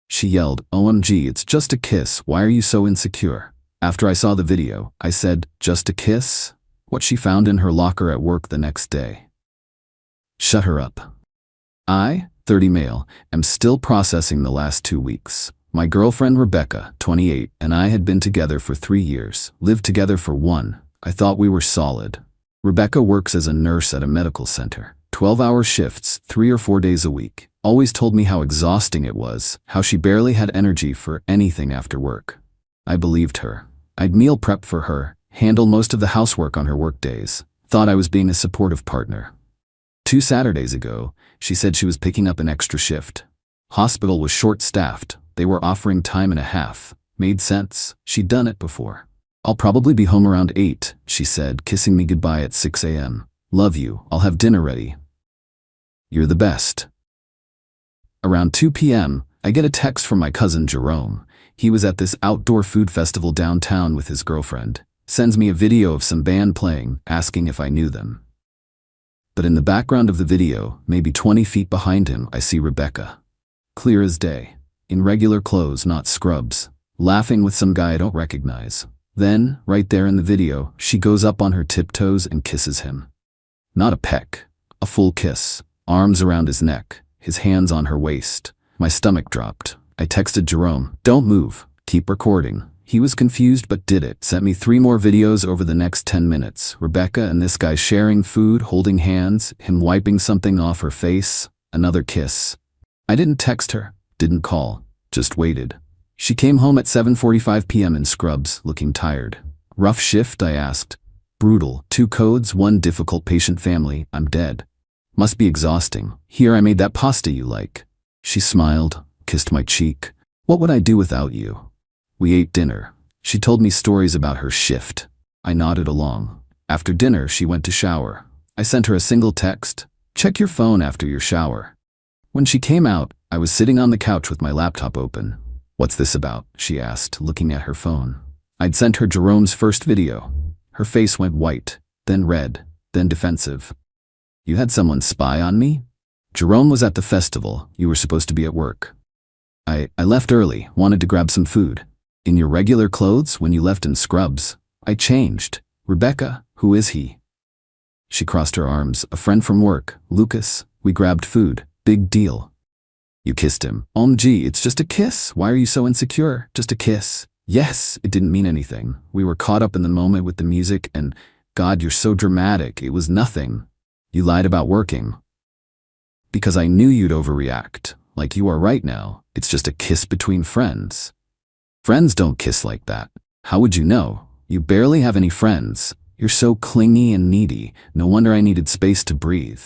She yelled, "OMG, it's just a kiss. Why are you so insecure?" After I saw the video, I said, "Just a kiss?" What she found in her locker at work the next day. Shut her up. I, 30 male, am still processing the last 2 weeks. My girlfriend Rebecca, 28, and I had been together for 3 years, lived together for 1. I thought we were solid. Rebecca works as a nurse at a medical center. 12-hour shifts, 3 or 4 days a week. Always told me how exhausting it was, how she barely had energy for anything after work. I believed her. I'd meal prep for her, handle most of the housework on her work days. Thought I was being a supportive partner. 2 Saturdays ago, she said she was picking up an extra shift. Hospital was short-staffed. They were offering time and a half. Made sense. She'd done it before. "I'll probably be home around 8, she said, kissing me goodbye at 6 a.m. "Love you. I'll have dinner ready. You're the best." Around 2 p.m., I get a text from my cousin Jerome. He was at this outdoor food festival downtown with his girlfriend. Sends me a video of some band playing, asking if I knew them. But in the background of the video, maybe 20 feet behind him, I see Rebecca. Clear as day. In regular clothes, not scrubs. Laughing with some guy I don't recognize. Then, right there in the video, she goes up on her tiptoes and kisses him. Not a peck. A full kiss. Arms around his neck. His hands on her waist. My stomach dropped. I texted Jerome, "Don't move. Keep recording." He was confused but did it. Sent me 3 more videos over the next 10 minutes. Rebecca and this guy sharing food, holding hands, him wiping something off her face. Another kiss. I didn't text her, didn't call, just waited. She came home at 7:45 p.m. in scrubs, looking tired. "Rough shift?" I asked. "Brutal. 2 codes, 1 difficult patient family. I'm dead." "Must be exhausting. Here, I made that pasta you like." She smiled, kissed my cheek. "What would I do without you?" We ate dinner. She told me stories about her shift. I nodded along. After dinner, she went to shower. I sent her a single text, "Check your phone after your shower." When she came out, I was sitting on the couch with my laptop open. "What's this about?" she asked, looking at her phone. I'd sent her Jerome's first video. Her face went white, then red, then defensive. "You had someone spy on me?" "Jerome was at the festival. You were supposed to be at work." I left early, wanted to grab some food." "In your regular clothes when you left in scrubs?" "I changed." "Rebecca, who is he?" She crossed her arms. "A friend from work, Lucas. We grabbed food. Big deal." "You kissed him?" "OMG, it's just a kiss. Why are you so insecure? Just a kiss." "Yes, it didn't mean anything. We were caught up in the moment with the music and, God, you're so dramatic. It was nothing." "You lied about working." "Because I knew you'd overreact, like you are right now. It's just a kiss between friends." "Friends don't kiss like that." "How would you know? You barely have any friends. You're so clingy and needy. No wonder I needed space to breathe."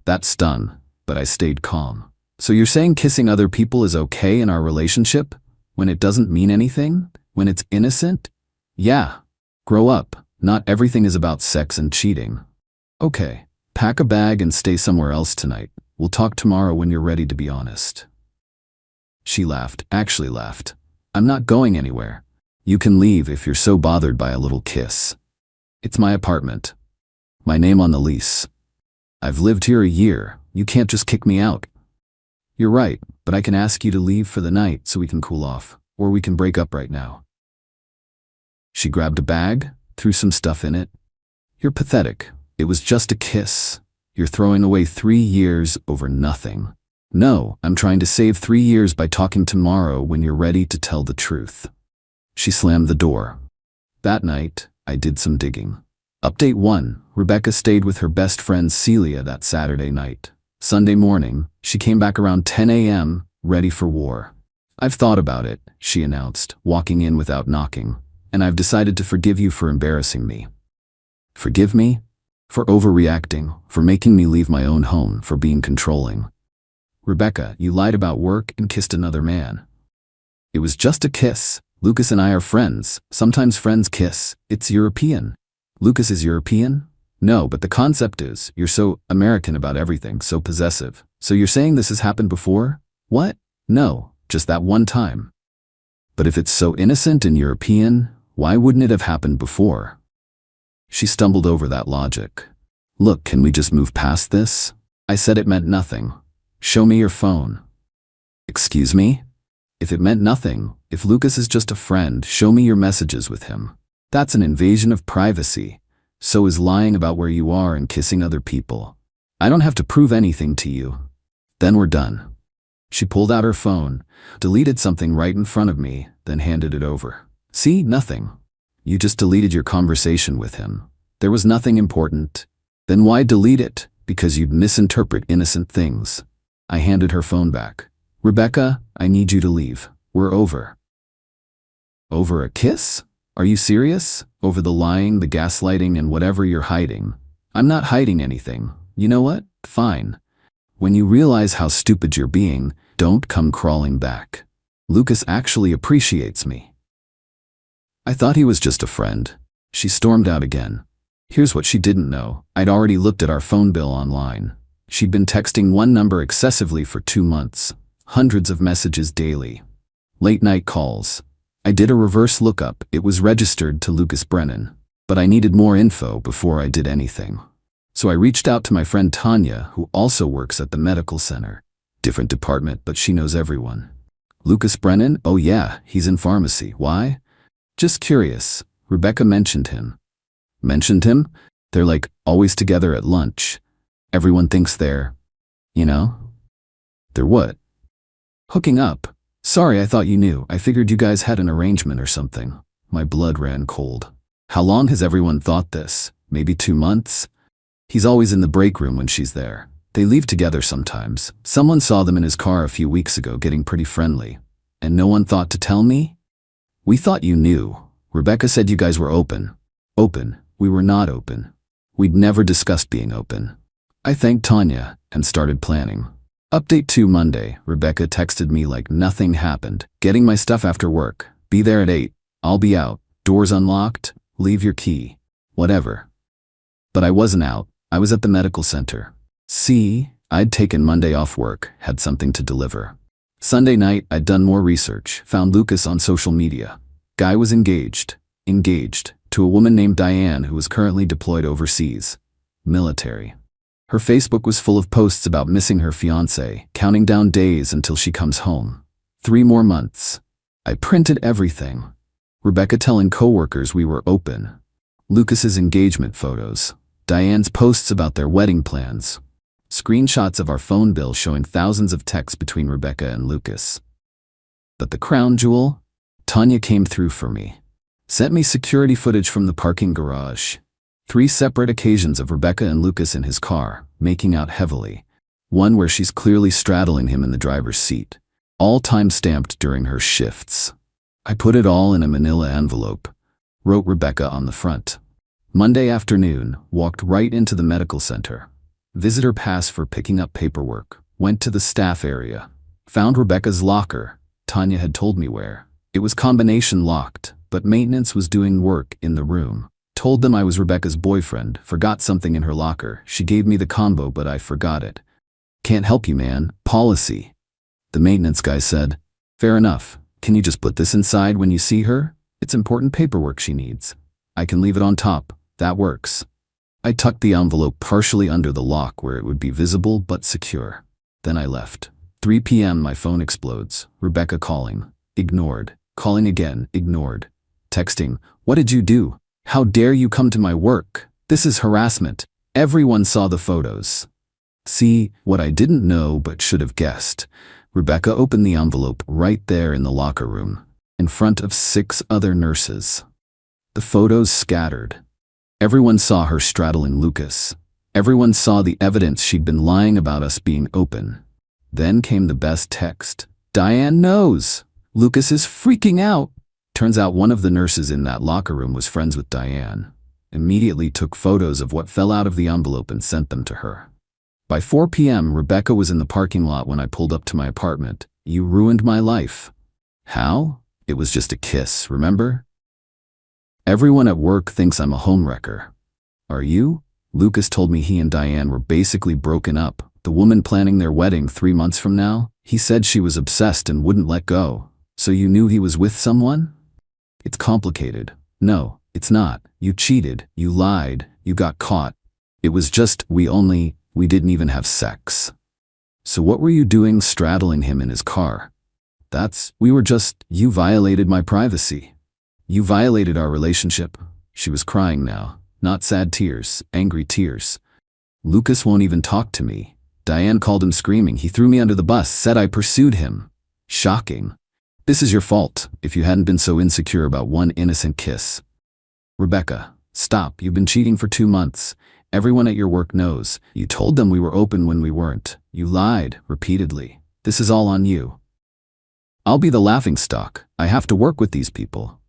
That stung, but I stayed calm. "So you're saying kissing other people is okay in our relationship? When it doesn't mean anything? When it's innocent?" "Yeah. Grow up. Not everything is about sex and cheating." "Okay. Pack a bag and stay somewhere else tonight. We'll talk tomorrow when you're ready to be honest." She laughed, actually laughed. "I'm not going anywhere. You can leave if you're so bothered by a little kiss. It's my apartment. My name on the lease. I've lived here a year. You can't just kick me out." "You're right, but I can ask you to leave for the night so we can cool off, or we can break up right now." She grabbed a bag, threw some stuff in it. "You're pathetic. It was just a kiss. You're throwing away 3 years over nothing." "No, I'm trying to save 3 years by talking tomorrow when you're ready to tell the truth." She slammed the door. That night, I did some digging. Update 1. Rebecca stayed with her best friend Celia that Saturday night. Sunday morning, she came back around 10 a.m., ready for war. "I've thought about it," she announced, walking in without knocking. "And I've decided to forgive you for embarrassing me." "Forgive me?" "For overreacting, for making me leave my own home, for being controlling." "Rebecca, you lied about work and kissed another man." "It was just a kiss. Lucas and I are friends. Sometimes friends kiss. It's European." "Lucas is European?" "No, but the concept is, you're so American about everything, so possessive. So you're saying this has happened before?" "What? No, just that one time." "But if it's so innocent and European, why wouldn't it have happened before?" She stumbled over that logic. "Look, can we just move past this?" I said it meant nothing. "Show me your phone." "Excuse me?" If it meant nothing, if Lucas is just a friend, show me your messages with him. That's an invasion of privacy. So is lying about where you are and kissing other people. I don't have to prove anything to you. Then we're done. She pulled out her phone, deleted something right in front of me, then handed it over. See, nothing. You just deleted your conversation with him. There was nothing important. Then why delete it? Because you'd misinterpret innocent things. I handed her phone back. Rebecca, I need you to leave. We're over. Over a kiss? Are you serious? Over the lying, the gaslighting, and whatever you're hiding? I'm not hiding anything. You know what? Fine. When you realize how stupid you're being, don't come crawling back. Lucas actually appreciates me. I thought he was just a friend. She stormed out again. Here's what she didn't know. I'd already looked at our phone bill online. She'd been texting one number excessively for 2 months. Hundreds of messages daily. Late night calls. I did a reverse lookup. It was registered to Lucas Brennan. But I needed more info before I did anything. So I reached out to my friend Tanya, who also works at the medical center. Different department, but she knows everyone. Lucas Brennan? Oh yeah, he's in pharmacy. Why? Just curious. Rebecca mentioned him. Mentioned him? They're like always together at lunch. Everyone thinks they're, you know? They're what? Hooking up. Sorry, I thought you knew. I figured you guys had an arrangement or something. My blood ran cold. How long has everyone thought this? Maybe 2 months? He's always in the break room when she's there. They leave together sometimes. Someone saw them in his car a few weeks ago getting pretty friendly. And no one thought to tell me? We thought you knew. Rebecca said you guys were open. Open. We were not open. We'd never discussed being open. I thanked Tanya and started planning. Update 2 Monday. Rebecca texted me like nothing happened. Getting my stuff after work. Be there at 8. I'll be out. Doors unlocked. Leave your key. Whatever. But I wasn't out. I was at the medical center. See, I'd taken Monday off work, had something to deliver. Sunday night, I'd done more research, found Lucas on social media. Guy was engaged, to a woman named Diane who was currently deployed overseas. Military. Her Facebook was full of posts about missing her fiancé, counting down days until she comes home. 3 more months. I printed everything. Rebecca telling coworkers we were open. Lucas's engagement photos. Diane's posts about their wedding plans. Screenshots of our phone bill showing thousands of texts between Rebecca and Lucas. But the crown jewel? Tanya came through for me. Sent me security footage from the parking garage. 3 separate occasions of Rebecca and Lucas in his car, making out heavily. One where she's clearly straddling him in the driver's seat. All time-stamped during her shifts. I put it all in a manila envelope. Wrote Rebecca on the front. Monday afternoon, walked right into the medical center. Visitor pass for picking up paperwork. Went to the staff area. Found Rebecca's locker. Tanya had told me where. It was combination locked, but maintenance was doing work in the room. Told them I was Rebecca's boyfriend, forgot something in her locker. She gave me the combo, but I forgot it. Can't help you, man. Policy. The maintenance guy said, fair enough. Can you just put this inside when you see her? It's important paperwork she needs. I can leave it on top. That works. I tucked the envelope partially under the lock where it would be visible but secure. Then I left. 3 p.m. my phone explodes. Rebecca calling. Ignored. Calling again. Ignored. Texting. What did you do? How dare you come to my work? This is harassment. Everyone saw the photos. See, what I didn't know but should have guessed. Rebecca opened the envelope right there in the locker room, in front of 6 other nurses. The photos scattered. Everyone saw her straddling Lucas. Everyone saw the evidence she'd been lying about us being open. Then came the best text. Diane knows. Lucas is freaking out. Turns out one of the nurses in that locker room was friends with Diane. Immediately took photos of what fell out of the envelope and sent them to her. By 4 p.m., Rebecca was in the parking lot when I pulled up to my apartment. You ruined my life. How? It was just a kiss, remember? Everyone at work thinks I'm a homewrecker. Are you? Lucas told me he and Diane were basically broken up. The woman planning their wedding 3 months from now, he said she was obsessed and wouldn't let go. So you knew he was with someone? It's complicated. No, it's not. You cheated. You lied. You got caught. It was just, we didn't even have sex. So what were you doing straddling him in his car? You violated my privacy. You violated our relationship. She was crying now, not sad tears, angry tears. Lucas won't even talk to me. Diane called him screaming. He threw me under the bus, said I pursued him. Shocking. This is your fault, if you hadn't been so insecure about one innocent kiss. Rebecca, stop. You've been cheating for 2 months. Everyone at your work knows. You told them we were open when we weren't. You lied, repeatedly. This is all on you. I'll be the laughingstock. I have to work with these people.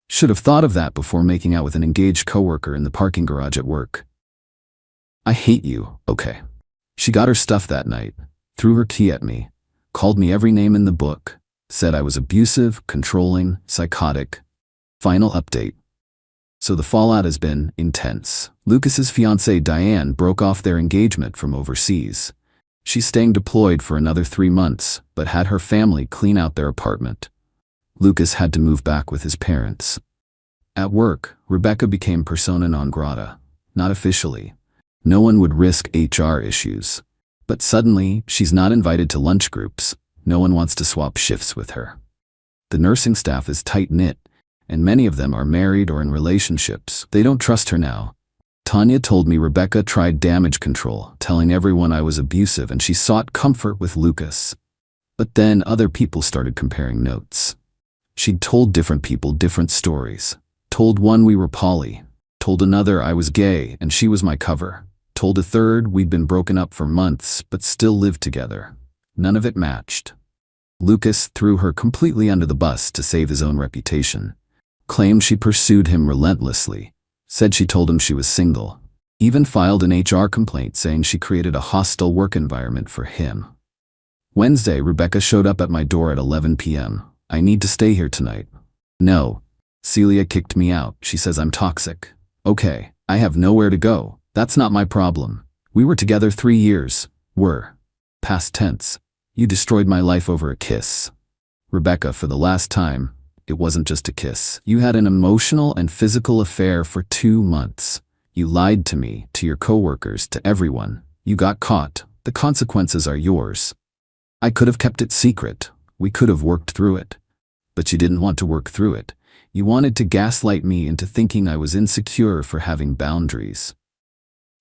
Should have thought of that before making out with an engaged coworker in the parking garage at work. I hate you, okay. She got her stuff that night, threw her key at me, called me every name in the book, said I was abusive, controlling, psychotic. Final update. So the fallout has been intense. Lucas's fiancée Diane broke off their engagement from overseas. She's staying deployed for another 3 months, but had her family clean out their apartment. Lucas had to move back with his parents. At work, Rebecca became persona non grata. Not officially. No one would risk HR issues. But suddenly, she's not invited to lunch groups. No one wants to swap shifts with her. The nursing staff is tight-knit, and many of them are married or in relationships. They don't trust her now. Tanya told me Rebecca tried damage control, telling everyone I was abusive, and she sought comfort with Lucas. But then other people started comparing notes. She'd told different people different stories. Told one we were poly. Told another I was gay and she was my cover. Told a third we'd been broken up for months but still lived together. None of it matched. Lucas threw her completely under the bus to save his own reputation. Claimed she pursued him relentlessly. Said she told him she was single. Even filed an HR complaint saying she created a hostile work environment for him. Wednesday, Rebecca showed up at my door at 11 p.m. I need to stay here tonight. No. Celia kicked me out. She says I'm toxic. Okay, I have nowhere to go. That's not my problem. We were together 3 years. Were. Past tense. You destroyed my life over a kiss. Rebecca, for the last time, it wasn't just a kiss. You had an emotional and physical affair for 2 months. You lied to me, to your coworkers, to everyone. You got caught. The consequences are yours. I could have kept it secret. We could have worked through it. But you didn't want to work through it. You wanted to gaslight me into thinking I was insecure for having boundaries.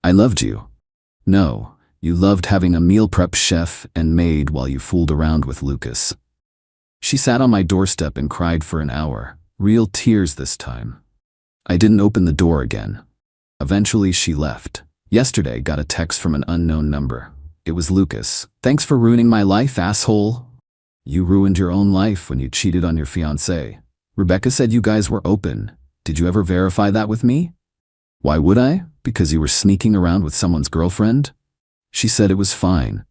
I loved you. No, you loved having a meal prep chef and maid while you fooled around with Lucas. She sat on my doorstep and cried for an hour, real tears this time. I didn't open the door again. Eventually she left. Yesterday got a text from an unknown number. It was Lucas. Thanks for ruining my life, asshole. You ruined your own life when you cheated on your fiancé. Rebecca said you guys were open. Did you ever verify that with me? Why would I? Because you were sneaking around with someone's girlfriend? She said it was fine.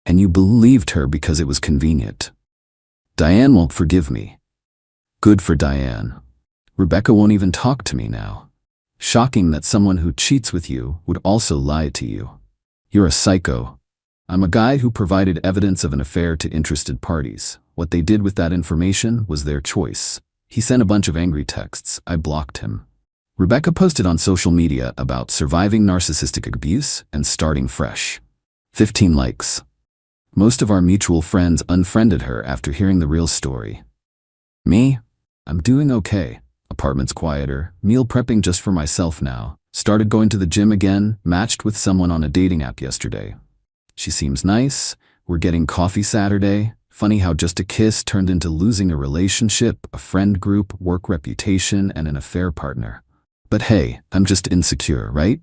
And you believed her because it was convenient. Diane won't forgive me. Good for Diane. Rebecca won't even talk to me now. Shocking that someone who cheats with you would also lie to you. You're a psycho. I'm a guy who provided evidence of an affair to interested parties. What they did with that information was their choice. He sent a bunch of angry texts. I blocked him. Rebecca posted on social media about surviving narcissistic abuse and starting fresh. 15 likes. Most of our mutual friends unfriended her after hearing the real story. Me? I'm doing okay. Apartment's quieter, meal prepping just for myself now. Started going to the gym again, matched with someone on a dating app yesterday. She seems nice. We're getting coffee Saturday. Funny how just a kiss turned into losing a relationship, a friend group, work reputation, and an affair partner. But hey, I'm just insecure, right?